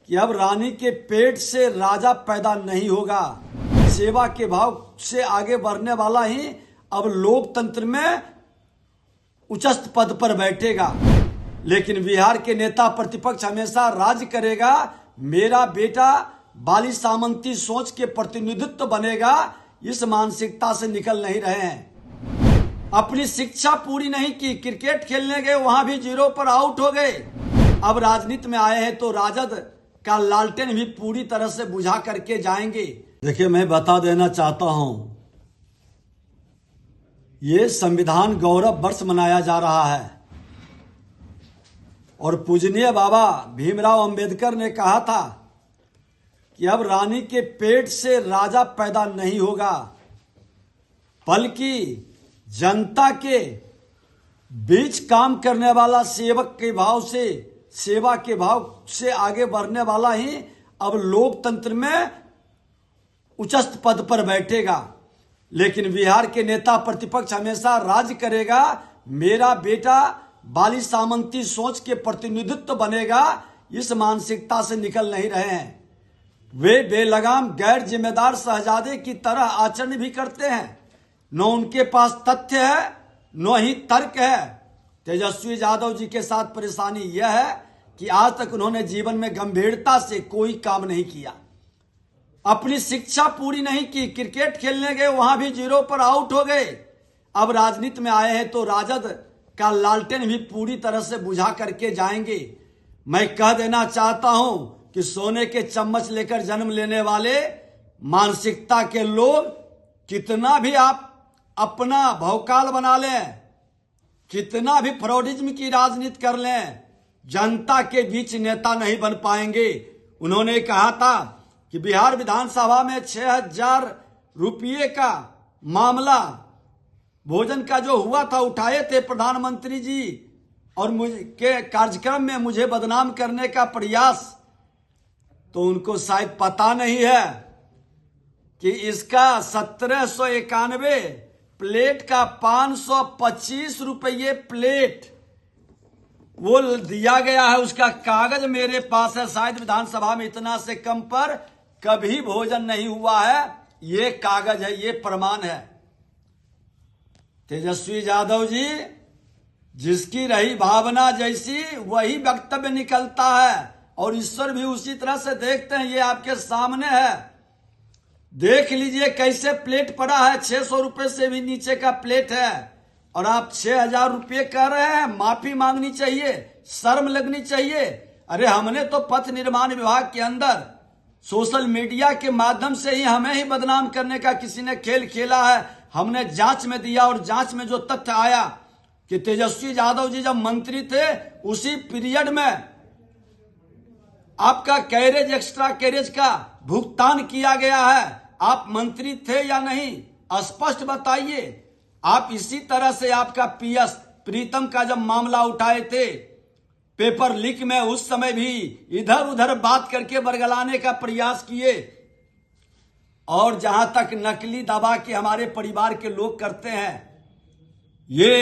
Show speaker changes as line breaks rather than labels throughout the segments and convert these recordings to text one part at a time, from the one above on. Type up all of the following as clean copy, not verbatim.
कि अब रानी के पेट से राजा पैदा नहीं होगा। सेवा के भाव से आगे बढ़ने वाला ही अब लोकतंत्र में उच्चस्थ पद पर बैठेगा। लेकिन बिहार के नेता प्रतिपक्ष हमेशा राज करेगा, मेरा बेटा बाली सामंती सोच के प्रतिनिधित्व बनेगा, इस मानसिकता से निकल नहीं रहे हैं। अपनी शिक्षा पूरी नहीं की, क्रिकेट खेलने गए वहां भी 0 पर आउट हो गए। अब राजनीति में आए हैं तो राजद का लालटेन भी पूरी तरह से बुझा करके जाएंगे। देखिए, मैं बता देना चाहता हूं, ये संविधान गौरव वर्ष मनाया जा रहा है और पूजनीय बाबा भीमराव अंबेडकर ने कहा था कि अब रानी के पेट से राजा पैदा नहीं होगा, बल्कि जनता के बीच काम करने वाला सेवक के भाव से, सेवा के भाव से आगे बढ़ने वाला ही अब लोकतंत्र में उच्चस्थ पद पर बैठेगा। लेकिन बिहार के नेता प्रतिपक्ष हमेशा राज करेगा, मेरा बेटा बाली सामंती सोच के प्रतिनिधित्व बनेगा, इस मानसिकता से निकल नहीं रहे हैं। वे बेलगाम गैर जिम्मेदार शहजादे की तरह आचरण भी करते हैं। न उनके पास तथ्य है न ही तर्क है। तेजस्वी यादव जी के साथ परेशानी यह है कि आज तक उन्होंने जीवन में गंभीरता से कोई काम नहीं किया। अपनी शिक्षा पूरी नहीं की, क्रिकेट खेलने गए वहां भी 0 पर आउट हो गए। अब राजनीति में आए हैं तो राजद का लालटेन भी पूरी तरह से बुझा करके जाएंगे। मैं कह देना चाहता हूं कि सोने के चम्मच लेकर जन्म लेने वाले मानसिकता के लोग कितना भी आप अपना भौकाल बना लें, कितना भी फ्रॉडिज्म की राजनीति कर लें, जनता के बीच नेता नहीं बन पाएंगे। उन्होंने कहा था कि बिहार विधानसभा में 6,000 रुपये का मामला भोजन का जो हुआ था उठाए थे प्रधानमंत्री जी, और मुझे के कार्यक्रम में मुझे बदनाम करने का प्रयास। तो उनको शायद पता नहीं है कि इसका 1791 प्लेट का 525 रुपये प्लेट वो दिया गया है। उसका कागज मेरे पास है। शायद विधानसभा में इतना से कम पर कभी भोजन नहीं हुआ है। ये कागज है, ये प्रमाण है। तेजस्वी यादव जी, जिसकी रही भावना जैसी वही वक्तव्य निकलता है, और ईश्वर भी उसी तरह से देखते हैं। ये आपके सामने है, देख लीजिए कैसे प्लेट पड़ा है। 600 रुपए से भी नीचे का प्लेट है और आप 6,000 रुपये कह रहे हैं। माफी मांगनी चाहिए, शर्म लगनी चाहिए। अरे हमने तो पथ निर्माण विभाग के अंदर सोशल मीडिया के माध्यम से ही हमें ही बदनाम करने का किसी ने खेल खेला है। हमने जांच में दिया और जांच में जो तथ्य आया कि तेजस्वी यादव जी जब मंत्री थे उसी पीरियड में आपका कैरेज, एक्स्ट्रा कैरेज का भुगतान किया गया है। आप मंत्री थे या नहीं, स्पष्ट बताइए। आप इसी तरह से आपका पीएस प्रीतम का जब मामला उठाए थे पेपर लीक में, उस समय भी इधर उधर बात करके बरगलाने का प्रयास किए। और जहां तक नकली दवा के हमारे परिवार के लोग करते हैं, ये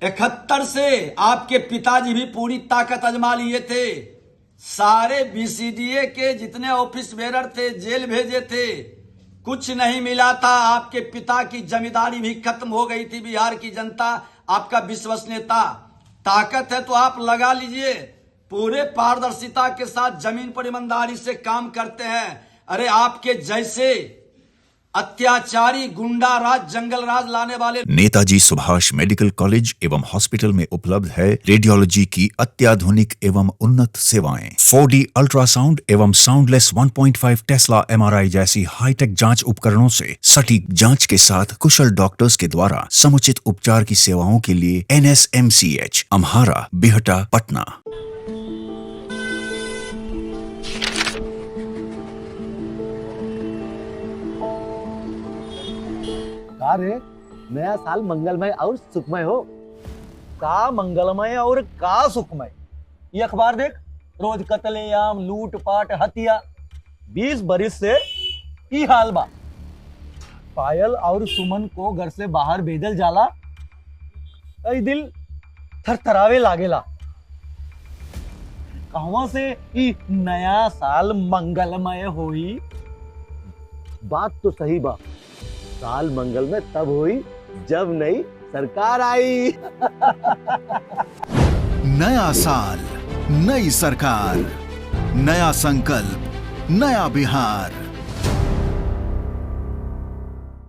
71 से आपके पिताजी भी पूरी ताकत आजमा लिए थे। सारे बीसीडीए के जितने ऑफिस बेरर थे जेल भेजे थे, कुछ नहीं मिला था। आपके पिता की जमींदारी भी खत्म हो गई थी। बिहार की जनता आपका विश्वसनीयता, ताकत है तो आप लगा लीजिए। पूरे पारदर्शिता के साथ जमीन पर ईमानदारी से काम करते हैं। अरे आपके जैसे अत्याचारी, गुंडा राज, जंगल राज लाने वाले।
नेताजी सुभाष मेडिकल कॉलेज एवं हॉस्पिटल में उपलब्ध है रेडियोलॉजी की अत्याधुनिक एवं उन्नत सेवाएं। 4D अल्ट्रासाउंड एवं साउंडलेस 1.5 टेस्ला MRI जैसी हाईटेक जांच उपकरणों से सटीक जांच के साथ कुशल डॉक्टर्स के द्वारा समुचित उपचार की सेवाओं के लिए NSMCH, अम्हारा, बिहटा, पटना।
रे नया साल मंगलमय और सुखमय हो। का मंगलमय और का सुखमय। ये अखबार देख, रोज कत्लेआम, लूटपाट, हत्या। 20 बरिस से की हाल बा। पायल और सुमन को घर से बाहर भेजल जाला, दिल थरथरावे लागेला। कहवा से ई नया साल मंगलमय होई। बात तो सही बा, साल मंगलमय तब हुई जब नई सरकार आई।
नया साल, नई सरकार, नया संकल्प, नया बिहार।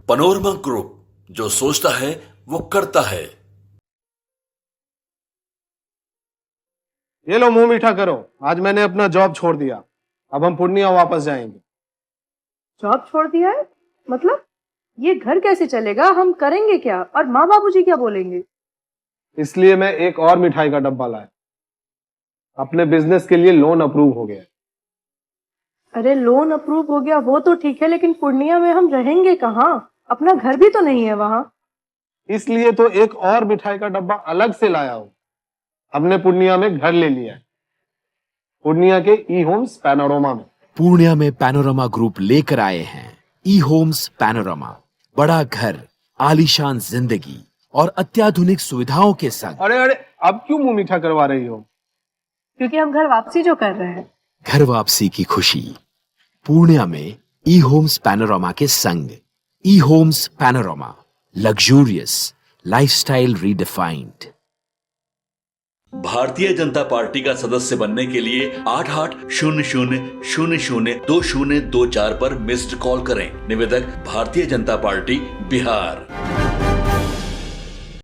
पनोरमा ग्रुप, जो सोचता है वो करता है।
ये लो मुंह मीठा करो, आज मैंने अपना जॉब छोड़ दिया, अब हम पूर्णिया वापस जाएंगे।
जॉब छोड़ दिया है? मतलब ये घर कैसे चलेगा? हम करेंगे क्या? और माँ बाबूजी क्या बोलेंगे?
इसलिए मैं एक और मिठाई का डब्बा लाया। अपने बिजनेस के लिए लोन अप्रूव हो गया।
अरे लोन अप्रूव हो गया वो तो ठीक है, लेकिन पूर्णिया में हम रहेंगे कहाँ? अपना घर भी तो नहीं है वहाँ।
इसलिए तो एक और मिठाई का डब्बा अलग से लाया हूं। हमने पूर्णिया में घर ले लिया है, पूर्णिया के ई होम्स पैनोरमा में।
पूर्णिया में पैनोरमा ग्रुप लेकर आए हैं ई होम्स पैनोरमा। बड़ा घर, आलीशान जिंदगी और अत्याधुनिक सुविधाओं के संग।
अरे अरे, अब क्यों मुंह मीठा करवा रही हो?
क्योंकि हम घर वापसी जो कर रहे हैं।
घर वापसी की खुशी पूर्णिया में ई होम्स पैनोरमा के संग। ई Homes Panorama, luxurious lifestyle redefined.
Bharatiya Janata party का सदस्य बनने के लिए 8800002024 पर मिस्ड कॉल करें। निवेदक भारतीय जनता पार्टी बिहार।